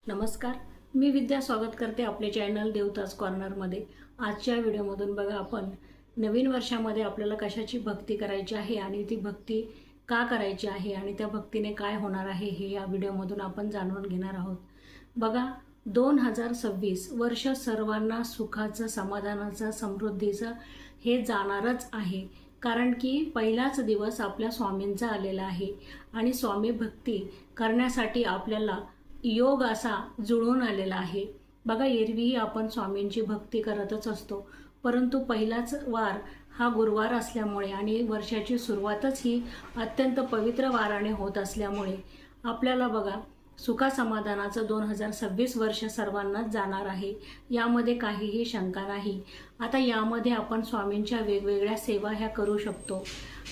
नमस्कार, मी विद्या स्वागत करते आपले चॅनल देवताज कॉर्नरमध्ये। आजच्या व्हिडिओमधून बघा आपण नवीन वर्षामध्ये आपल्याला कशाची भक्ती करायची आहे आणि ती भक्ती का करायची आहे आणि त्या भक्तीने काय होणार आहे हे या व्हिडिओमधून आपण जाणून घेणार आहोत। बघा 2026 वर्ष सर्वांना सुखाचं, समाधानाचं, समृद्धीचं हे जाणारच आहे, कारण की पहिलाच दिवस आपल्या स्वामींचा आलेला आहे आणि स्वामी भक्ती करण्यासाठी आपल्याला योग असा जुळून आलेला आहे। बघा एरवीही आपण स्वामींची भक्ती करतच असतो, परंतु पहिलाच वार हा गुरुवार असल्यामुळे आणि वर्षाची सुरुवातच ही अत्यंत पवित्र वाराने होत असल्यामुळे आपल्याला बघा सुखासमाधानाचं 2026 वर्ष सर्वांनाच जाणार आहे, यामध्ये काहीही शंका नाही। आता यामध्ये आपण स्वामींच्या वेगवेगळ्या सेवा ह्या करू शकतो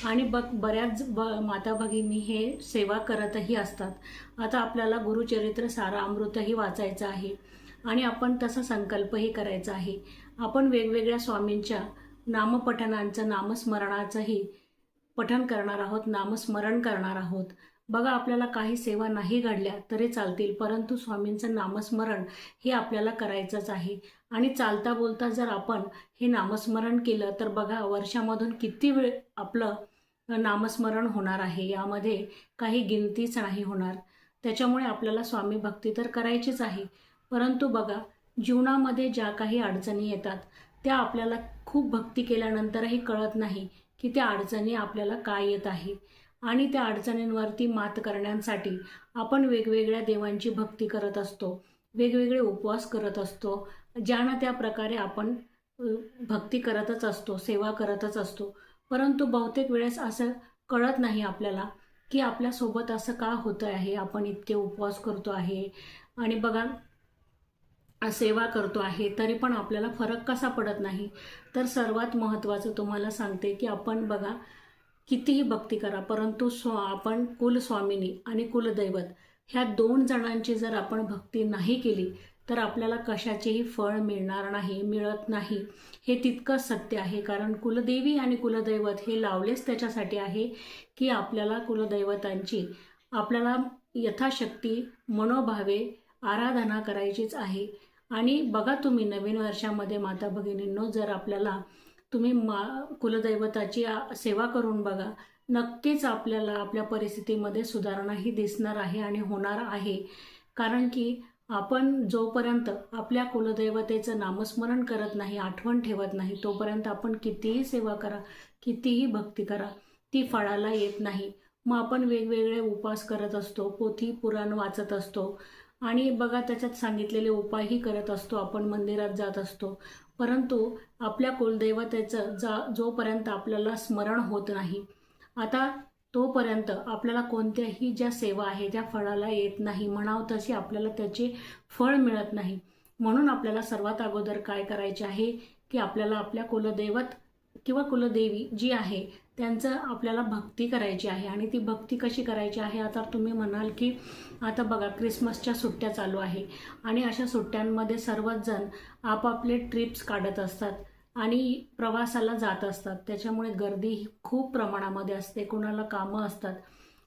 आणि बऱ्याच माता भगिनी हे सेवा करतही असतात। आता आपल्याला गुरुचरित्र सारामृतही वाचायचं आहे आणि आपण तसा संकल्पही करायचा आहे। आपण वेगवेगळ्या स्वामींच्या नामपठणांचं, नामस्मरणाचंही पठण करणार आहोत, नामस्मरण करणार आहोत। बघा आपल्याला काही सेवा नाही घडल्या तरी चालतील, परंतु स्वामींचं नामस्मरण हे आपल्याला करायचंच आहे। आणि चालता बोलता जर आपण हे नामस्मरण केलं तर बघा वर्षामधून किती वेळ आपलं नामस्मरण होणार आहे, यामध्ये काही गिनतीच नाही होणार। त्याच्यामुळे आपल्याला स्वामी भक्ती तर करायचीच आहे, परंतु बघा जीवनामध्ये ज्या काही अडचणी येतात त्या आपल्याला खूप भक्ती केल्यानंतरही कळत नाही की त्या अडचणी आपल्याला काय येत आहे आणि त्या अडचणींवरती मात करण्यासाठी आपण वेगवेगळ्या देवांची भक्ती करत असतो, वेगवेगळे उपवास करत असतो, ज्याना त्या प्रकारे आपण भक्ती करतच असतो, सेवा करतच असतो। परंतु बहुतेक वेळेस असं कळत नाही आपल्याला की आपल्यासोबत असं का होतं आहे, आपण इतके उपवास करतो आहे आणि बघा सेवा करतो आहे तरी पण आपल्याला फरक कसा पडत नाही। तर सर्वात महत्त्वाचं तुम्हाला सांगते की आपण बघा कितीही भक्ती करा, परंतु आपण कुलस्वामिनी आणि कुलदैवत ह्या दोन जणांची जर आपण भक्ती नाही केली तर आपल्याला कशाचेही फळ मिळणार नाही, मिळत नाही, हे तितकंच सत्य आहे। कारण कुलदेवी आणि कुलदैवत हे लावलेच त्याच्यासाठी आहे की आपल्याला कुलदैवतांची आपल्याला यथाशक्ती मनोभावे आराधना करायचीच आहे। आणि बघा तुम्ही नवीन वर्षामध्ये माता भगिनींनो, जर आपल्याला तुम्ही कुलदैवताची सेवा करून बघा, नक्कीच आपल्याला आपल्या परिस्थितीमध्ये सुधारणाही दिसणार आहे आणि होणार आहे। कारण की आपण जोपर्यंत आपल्या कुलदैवतेचं नामस्मरण करत नाही, आठवण ठेवत नाही, तोपर्यंत आपण कितीही सेवा करा, कितीही भक्ती करा, ती फळाला येत नाही। मग आपण वेगवेगळे उपवास करत असतो, पोथी पुराण वाचत असतो आणि बघा त्याच्यात सांगितलेले उपायही करत असतो, आपण मंदिरात जात असतो, परंतु आपल्या कुलदैवतेचं जोपर्यंत आपल्याला स्मरण होत नाही, आता तोपर्यंत आपल्याला कोणत्याही ज्या सेवा आहे त्या फळाला येत नाही, म्हणावं तशी आपल्याला त्याचे फळ मिळत नाही। म्हणून आपल्याला सर्वात अगोदर काय करायचे आहे की आपल्याला आपल्या कुलदैवत किंवा कुलदेवी जी आहे त्यांचं आपल्याला भक्ती करायची आहे। आणि ती भक्ती कशी करायची आहे, आता तुम्ही म्हणाल की आता बघा क्रिसमसच्या सुट्ट्या चालू आहे आणि अशा सुट्ट्यांमध्ये सर्वच जण आपापले ट्रिप्स काढत असतात आणि प्रवासाला जात असतात, त्याच्यामुळे गर्दी ही खूप प्रमाणामध्ये असते, कोणाला कामं असतात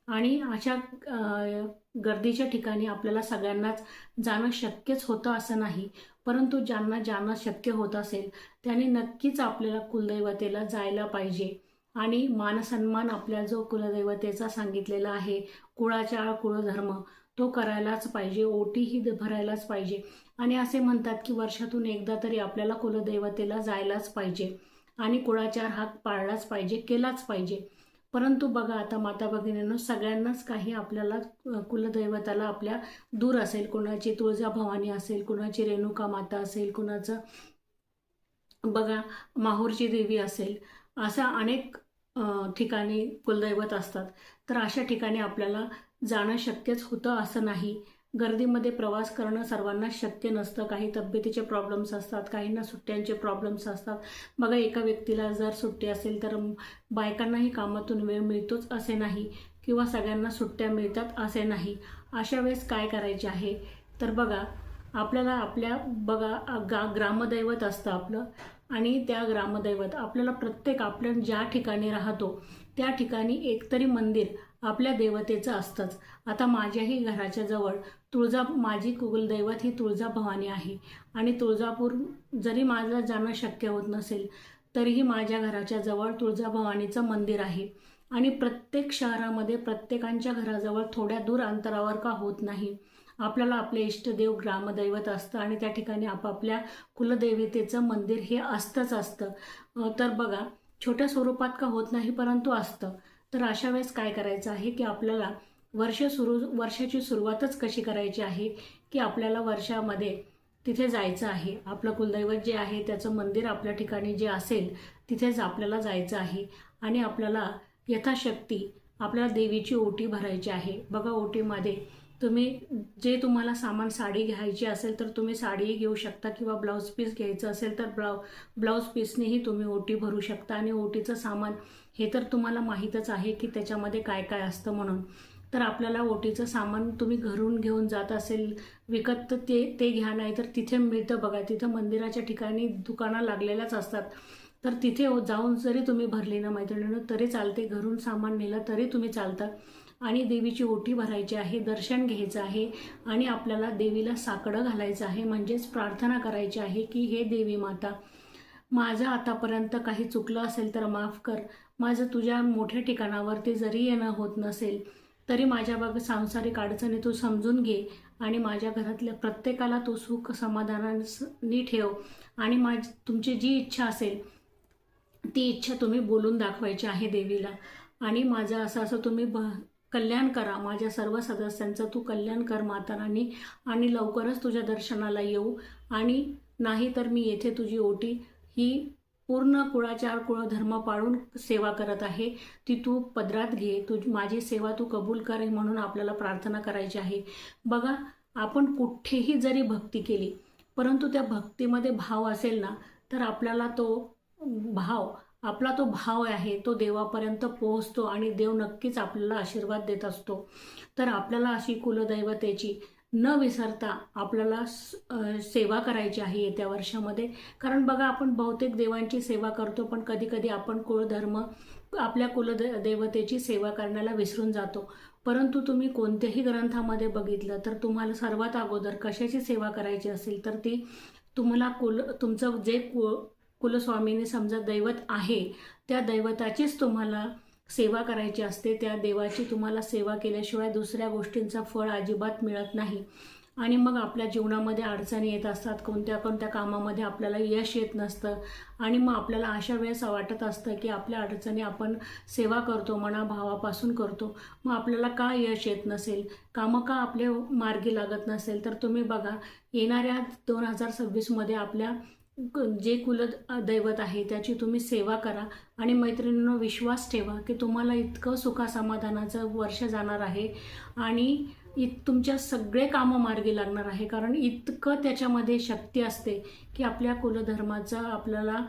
आणि अशा गर्दीच्या ठिकाणी आपल्याला सगळ्यांनाच जाणं शक्यच होतं असं नाही, परंतु ज्यांना जाणं शक्य होत असेल त्यांनी नक्कीच आपल्याला कुलदैवतेला जायला पाहिजे आणि मानसन्मान आपल्या जो कुलदैवतेचा सांगितलेला आहे, कुळाचा कुळधर्म तो करायलाच पाहिजे, ओटीही भरायलाच पाहिजे। आणि असे म्हणतात की वर्षातून एकदा तरी आपल्याला कुलदैवतेला जायलाच पाहिजे आणि कुळाचार हा पाळलाच पाहिजे, केलाच पाहिजे। परंतु बघा आता माता भगिनींनो, सगळ्यांनाच काही आपल्याला कुलदैवताला आपल्या दूर असेल, कुणाची तुळजाभवानी असेल, कुणाची रेणुका माता असेल, कुणाचं बघा माहूरची देवी असेल, अशा अनेक ठिकाणी कुलदैवत असतात। तर अशा ठिकाणी आपल्याला जाणं शक्यच होतं असं नाही, गर्दीमध्ये प्रवास करणं सर्वांना शक्य नसतं, काही तब्येतीचे प्रॉब्लेम्स असतात, काहींना सुट्ट्यांचे प्रॉब्लेम्स असतात। बघा एका व्यक्तीला जर सुट्टी असेल तर बायकांनाही कामातून वेळ मिळतोच असे नाही किंवा सगळ्यांना सुट्ट्या मिळतात असे नाही। अशा वेळेस काय करायचे आहे तर बघा आपल्याला आपल्या ग्रामदैवत असतं आपलं आणि त्या ग्रामदैवत आपल्याला प्रत्येक आपण ज्या ठिकाणी राहतो त्या ठिकाणी एकतरी मंदिर आपल्या देवतेचं असतंच. आता माझ्याही घराच्या जवळ माझी कुलदैवत ही तुळजाभवानी आहे आणि तुळजापूर जरी माझं जाणं शक्य होत नसेल तरीही माझ्या घराच्या जवळ तुळजाभवानीचं मंदिर आहे. आणि प्रत्येक शहरामध्ये प्रत्येकांच्या घराजवळ थोड्या दूर अंतरावर का होत नाही, आपल्याला आपले इष्टदेव ग्रामदैवत असतं आणि त्या ठिकाणी आपापल्या कुलदेवतेचं मंदिर हे असतं. तर बघा, छोट्या स्वरूपात का होत नाही परंतु असतं. तर अशा वेळेस काय करायचं आहे की आपल्याला वर्षाची सुरुवातच कशी करायची आहे की आपल्याला वर्षामध्ये तिथे जायचं आहे. आपलं कुलदैवत जे आहे त्याचं मंदिर आपल्या ठिकाणी जे असेल तिथेच आपल्याला जायचं आहे आणि आपल्याला यथाशक्ती आपल्याला देवीची ओटी भरायची आहे. बघा, ओटीमध्ये तुम्हाला सामान, साडी घ्यायची असेल तर तुम्ही साडीही घेऊ शकता किंवा ब्लाऊज पीस घ्यायचं असेल तर ब्लाऊज पीसनेही तुम्ही ओटी भरू शकता. आणि ओटीचं सामान हे तर तुम्हाला माहीतच आहे की त्याच्यामध्ये काय काय असतं म्हणून. तर आपल्याला ओटीचं सामान तुम्ही घरून घेऊन जात असेल विकत तर ते घ्या, नाही तर तिथे मिळतं बघा. तिथं मंदिराच्या ठिकाणी दुकानं लागलेल्याच असतात. तर तिथे जाऊन जरी तुम्ही भरली ना मैत्रिणींनो तरी चालते, घरून सामान नेलं तरी तुम्ही चालतं. आणि देवीची ओटी भरायची आहे, दर्शन घ्यायचं आहे आणि आपल्याला देवीला साकडं घालायचं आहे. म्हणजेच प्रार्थना करायची आहे की हे देवी माता, माझं आतापर्यंत काही चुकलं असेल तर माफ कर. माझं तुझ्या मोठ्या ठिकाणावरती जरी येणं होत नसेल तरी माझ्या सांसारिक अडचणी तू समजून घे आणि माझ्या घरातल्या प्रत्येकाला तू सुख समाधानाने ठेव. आणि तुमची जी इच्छा असेल ती इच्छा तुम्ही बोलून दाखवायची आहे देवीला. आणि माझं असं तुम्ही कल्याण करा, माझ्या सर्व सदस्यांचं तू कल्याण कर माता राणी, आणि लवकरच तुझ्या दर्शनाला येऊ. आणि नाही तर मी येथे तुझी ओटी ही पूर्ण कुळाचार कुळधर्म पाळून सेवा करत आहे, ती तू पदरात घे, माझी सेवा तू कबूल कर म्हणून आपल्याला प्रार्थना करायची आहे. बघा, आपण कुठेही जरी भक्ती केली परंतु त्या भक्तीमध्ये भाव असेल ना तर आपल्याला आपला तो भाव आहे तो देवापर्यंत पोहोचतो आणि देव नक्कीच आपल्याला आशीर्वाद देत असतो. तर आपल्याला अशी कुलदैवतेची न विसरता आपल्याला सेवा करायची आहे येत्या वर्षामध्ये. कारण बघा, आपण बहुतेक देवांची सेवा करतो पण कधी कधी आपण कुळधर्म आपल्या कुलदेवतेची सेवा करण्याला विसरून जातो. परंतु तुम्ही कोणत्याही ग्रंथामध्ये बघितलं तर तुम्हाला सर्वात अगोदर कशाची सेवा करायची असेल तर ती तुम्हाला तुमचं जे कुलस्वामीने समजा दैवत आहे त्या दैवताचीच तुम्हाला सेवा करायची असते. त्या देवाची तुम्हाला सेवा केल्याशिवाय दुसऱ्या गोष्टींचा फळ अजिबात मिळत नाही. आणि मग आपल्या जीवनामध्ये अडचणी येत असतात, कोणत्या कोणत्या कामामध्ये आपल्याला यश येत नसतं आणि मग आपल्याला अशा वेळेस वाटत असतं की आपल्या अडचणी आपण सेवा करतो, मनाभावापासून करतो, मग आपल्याला का यश येत नसेल, कामं का आपले मार्गी लागत नसेल. तर तुम्ही बघा, येणाऱ्या 2026मध्ये आपल्या जे कुलदैवत आहे त्याची तुम्ही सेवा करा. आणि मैत्रिणींनो, विश्वास ठेवा की तुम्हाला इतकं सुखासमाधानाचं वर्ष जाणार आहे आणि तुमच्या सगळे कामं मार्गी लागणार आहे. कारण इतकं त्याच्यामध्ये शक्ती असते की आपल्या कुलधर्माचं, आपल्याला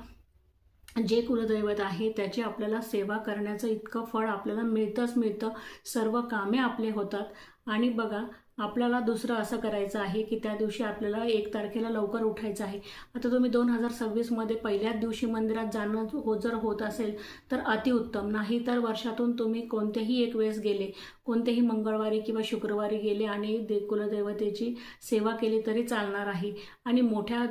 जे कुलदैवत आहे त्याची आपल्याला सेवा करण्याचं इतकं फळ आपल्याला मिळतं. सर्व कामे आपले होतात. आणि बघा, आपल्याला दुसरं असं करायचं आहे की त्या दिवशी आपल्याला 1 तारखेला लवकर उठायचं आहे. आता तुम्ही 2026मध्ये पहिल्याच दिवशी मंदिरात जाणं जर होत असेल तर अतिउत्तम. नाही तर वर्षातून तुम्ही कोणत्याही एक वेळेस गेले, कोणत्याही मंगळवारी किंवा शुक्रवारी गेले आणि कुलदैवतेची सेवा केली तरी चालणार आहे. आणि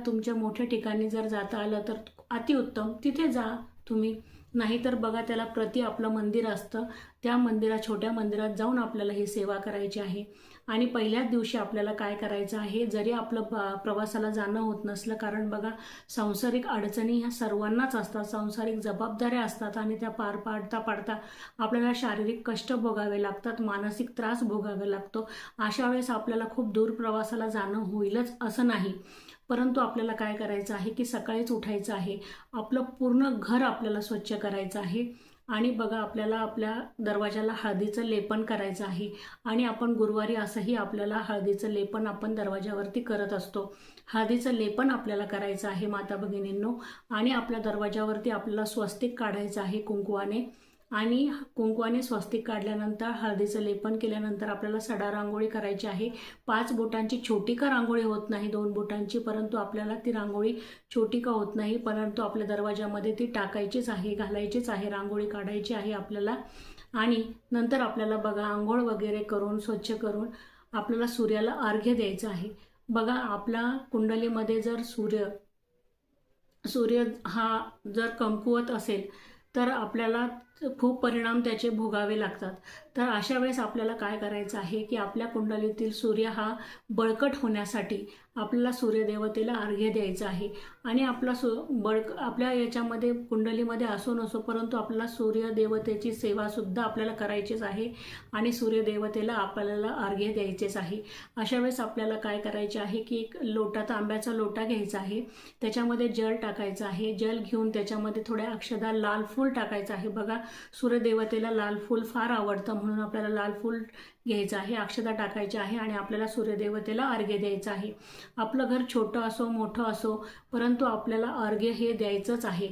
तुमच्या मोठ्या ठिकाणी जर जाता आलं तर अतिउत्तम, तिथे जा तुम्ही. नाहीतर बघा, त्याला आपलं मंदिर असतं, त्या छोट्या मंदिरात जाऊन आपल्याला ही सेवा करायची आहे. आणि पहिल्याच दिवशी आपल्याला काय करायचं आहे, जरी आपलं प्रवासाला जाणं होत नसलं, कारण बघा, सांसारिक अडचणी ह्या सर्वांनाच असतात, सांसारिक जबाबदाऱ्या असतात आणि त्या पार पाडता आपल्याला शारीरिक कष्ट भोगावे लागतात, मानसिक त्रास भोगावा लागतो. अशा वेळेस आपल्याला खूप दूर प्रवासाला जाणं होईलच असं नाही. परंतु आपल्याला काय करायचं आहे की सकाळीच उठायचं आहे, आपलं पूर्ण घर आपल्याला स्वच्छ करायचं आहे. आणि बघा, आपल्याला आपल्या दरवाजाला हळदीचं लेपन करायचं आहे. आणि आपण गुरुवारी असंही आपल्याला हळदीचं लेपन आपण दरवाजावरती करत असतो. हळदीचं लेपन आपल्याला करायचं आहे माता भगिनींनो. आणि आपल्या दरवाजावरती आपल्याला स्वस्तिक काढायचं आहे कुंकवाने. आणि कुंकवाने स्वस्तिक काढल्यानंतर, हळदीचं लेपन केल्यानंतर आपल्याला सडा रांगोळी करायची आहे. 5 बोटांची छोटी का रांगोळी होत नाही, 2 बोटांची, परंतु आपल्याला ती रांगोळी छोटी का होत नाही, परंतु आपल्या दरवाजामध्ये ती टाकायचीच आहे, घालायचीच आहे, रांगोळी काढायची आहे आपल्याला. आणि नंतर आपल्याला बघा आंघोळ वगैरे करून स्वच्छ करून आपल्याला सूर्याला अर्घ्य द्यायचं आहे। बघा आपल्या कुंडलीमध्ये जर सूर्य हा जर कमकुवत असेल तर आपल्याला खूप परिणाम त्याचे भोगावे लागतात। तर अशा वेळेस आपल्याला काय करायचं आहे की आपल्या कुंडलीतील सूर्य हा बळकट होण्यासाठी आपल्याला सूर्यदेवतेला अर्घ्य द्यायचं आहे। आणि आपला आपल्या याच्यामध्ये कुंडलीमध्ये असो नसो परंतु आपल्याला सूर्यदेवतेची सेवासुद्धा आपल्याला करायचीच आहे आणि सूर्यदेवतेला आपल्याला अर्घ्य द्यायचेच आहे। अशा वेळेस आपल्याला काय करायचे आहे की एक लोटा, तांब्याचा लोटा घ्यायचा आहे, त्याच्यामध्ये जल टाकायचं आहे। जल घेऊन त्याच्यामध्ये थोड्या अक्षदा लाल फूल टाकायचं आहे। बघा सूर्यदेवतेला लाल फूल फार आवडतं म्हणून आपल्याला लाल फूल घ्यायचं आहे, अक्षदा टाकायची आहे आणि आपल्याला सूर्यदेवतेला अर्घ्य द्यायचं आहे। आपलं घर छोटं असो मोठं असो परंतु आपल्याला अर्घ्य हे द्यायचंच आहे।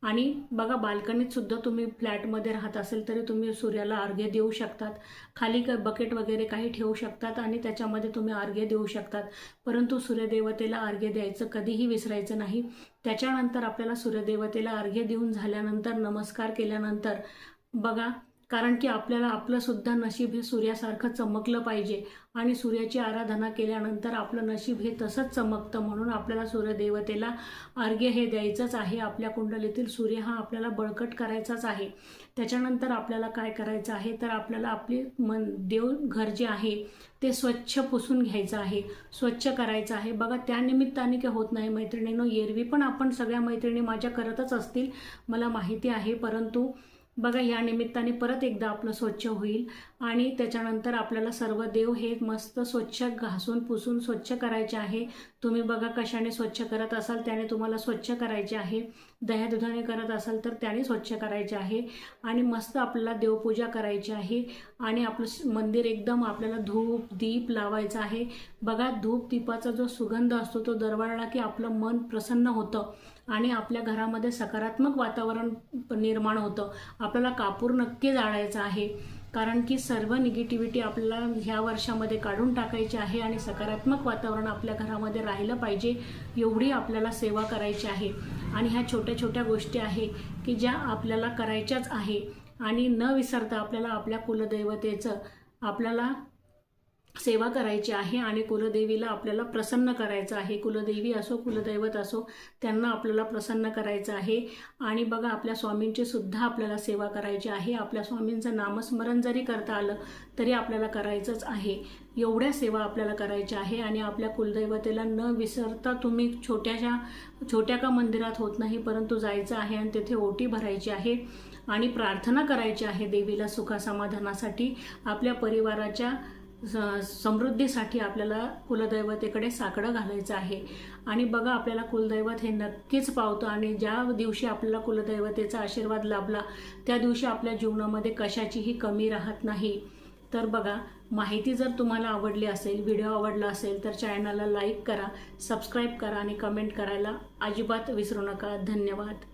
आणि बघा बाल्कनीत सुद्धा तुम्ही फ्लॅटमध्ये राहत असेल तरी तुम्ही सूर्याला अर्घ्य देऊ शकतात। खाली बकेट वगैरे काही ठेवू शकतात आणि त्याच्यामध्ये तुम्ही अर्घ्य देऊ शकतात, परंतु सूर्यदेवतेला अर्घ्य द्यायचं कधीही विसरायचं नाही। त्याच्यानंतर आपल्याला सूर्यदेवतेला अर्घ्य देऊन झाल्यानंतर नमस्कार केल्यानंतर बघा, कारण की आपल्याला आपलं सुद्धा नशीब हे सूर्यासारखं चमकलं पाहिजे आणि सूर्याची आराधना केल्यानंतर आपलं नशीब हे तसंच चमकतं, म्हणून आपल्याला सूर्यदेवतेला अर्घ्य हे द्यायचंच आहे। आपल्या कुंडलीतील सूर्य हा आपल्याला बळकट करायचाच आहे। त्याच्यानंतर आपल्याला काय करायचं आहे तर आपल्याला आपली देवघर जे आहे ते स्वच्छ पुसून घ्यायचं आहे, स्वच्छ करायचं आहे। बघा त्या निमित्ताने काय होत नाही मैत्रिणींनो, एरवी पण आपण सगळ्या मैत्रिणी माझ्या करतच असतील मला माहिती आहे, परंतु बघा या निमित्ताने परत एकदा आपलं स्वच्छ होईल। आणि त्याच्यानंतर आपल्याला सर्व देव हे मस्त स्वच्छ घासून पुसून स्वच्छ करायचे आहे। तुम्ही बघा कशाने स्वच्छ करत असाल त्याने तुम्हाला स्वच्छ करायचे आहे, दह्या दुधाने करत असाल तर त्याने स्वच्छ करायचे आहे। आणि मस्त आपल्याला देवपूजा करायची आहे आणि आपलं मंदिर एकदम आपल्याला धूप दीप लावायचं आहे। बघा धूप दीपाचा जो सुगंध असतो तो दरवळला की आपलं मन प्रसन्न होतं आणि आपल्या घरामध्ये सकारात्मक वातावरण निर्माण होतं। आपल्याला कापूर नक्की जाळायचा आहे, कारण की सर्व निगेटिव्हिटी आपल्याला ह्या वर्षामध्ये काढून टाकायची आहे आणि सकारात्मक वातावरण आपल्या घरामध्ये राहिलं पाहिजे एवढी आपल्याला सेवा करायची आहे। आणि ह्या छोट्या छोट्या गोष्टी आहे की ज्या आपल्याला करायच्याच आहे आणि न विसरता आपल्याला आपल्या कुलदैवतेचं आपल्याला सेवा करायची आहे आणि कुलदेवीला आपल्याला प्रसन्न करायचं आहे। कुलदेवी असो कुलदैवत असो त्यांना आपल्याला प्रसन्न करायचं आहे। आणि बघा आपल्या स्वामींची सुद्धा आपल्याला सेवा करायची आहे। आपल्या स्वामींचं नामस्मरण जरी करता आलं तरी आपल्याला करायचंच आहे। एवढ्या सेवा आपल्याला करायच्या आहे आणि आपल्या कुलदैवतेला न विसरता तुम्ही छोट्या का मंदिरात होत नाही परंतु जायचं आहे आणि तिथे ओटी भरायची आहे आणि प्रार्थना करायची आहे देवीला सुखासमाधानासाठी, आपल्या परिवाराच्या समृद्धीसाठी आपल्याला कुलदैवतेकडे साकडं घालायचं आहे। आणि बघा आपल्याला कुलदैवत हे नक्कीच पावतं आणि ज्या दिवशी आपल्याला कुलदैवतेचा आशीर्वाद लाभला त्या दिवशी आपल्या जीवनामध्ये कशाचीही कमी राहत नाही। तर बघा माहिती जर तुम्हाला आवडली असेल, व्हिडिओ आवडला असेल तर चॅनलला लाईक करा, सबस्क्राईब करा आणि कमेंट करायला अजिबात विसरू नका। धन्यवाद।